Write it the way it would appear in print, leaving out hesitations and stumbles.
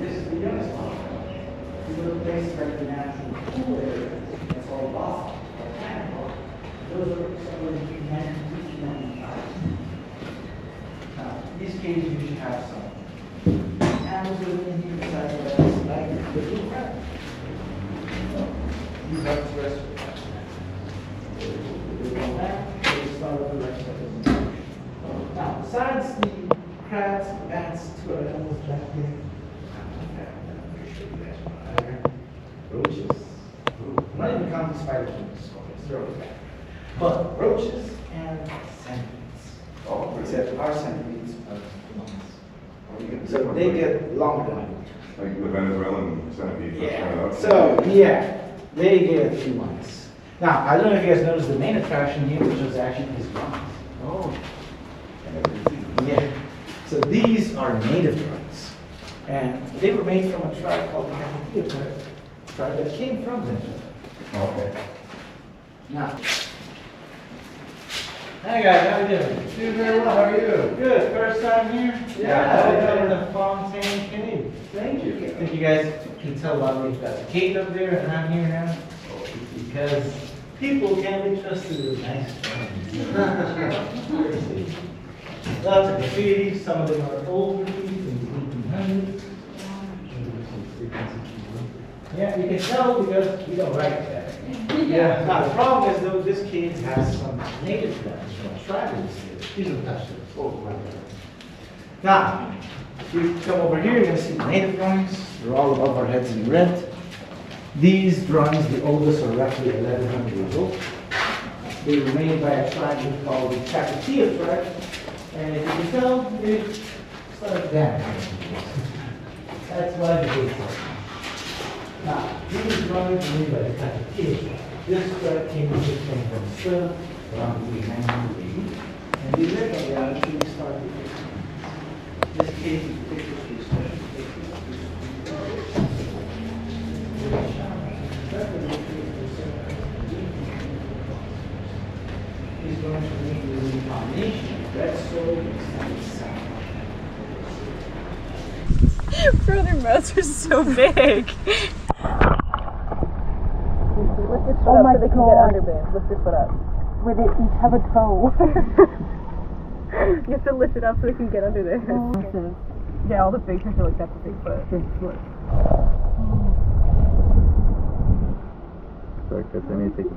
This is the youngest one. These are the places where the natural pool area, that's all lost, or animal. Those are somewhere between 1950 and 1995. Now, these cages usually have some animals living here besides the rest, like the blue crab. These are the rest of the crabs. We go back, we start with the rest of it. Now, besides the crabs, bats, two other animals back here. Roaches. I'm not even counting spiders and scorpions, they're always back. But roaches and centipedes. Oh, Except our centipedes are lungs. So they get longer than roaches. like the Venezuelan centipede. Yeah. So, yeah, they get 2 months. Now, I don't know if you guys noticed the main attraction here, which was actually these drums. Oh. Yeah. So these are native drums. And they were made from a tribe called the Kakatiya tribe that came from Venezuela. Okay. Now, hi guys, how you doing? Doing very well. How are you? Good. First time here? Yeah. In the Fontaine Cave. Thank you. I think you guys can tell why we've got the cave up there and I'm here now. Because people can't be trusted with nice things. Lots of graffiti, some of them are old graffiti from the 1800s. Yeah, you can tell because we don't write that. Yeah. Now the problem is though, this cave has some native plants from tribal here. These are touched. Now, if you come over here, you're going to see the native drawings. They're all above our heads in red. These drawings, the oldest, are roughly 1,100 years old. They were made by a tribe called the Kakatiya tribe. And if you can tell, it's like that. That's why the gates are. Now, these drawings were made by the Kakatiya tribe. This tribe came from Australia around 1980. And the original actually started with this case is particularly special. He's going to make the combination of red soil and sound. Bro, their mouths are so big. Oh my so they can God. get under band. Lift your foot up. Where they each have a toe. You have to lift it up so they can get under there. Awesome. Yeah, all the big fish are like, that's a big foot. Like, that's anything.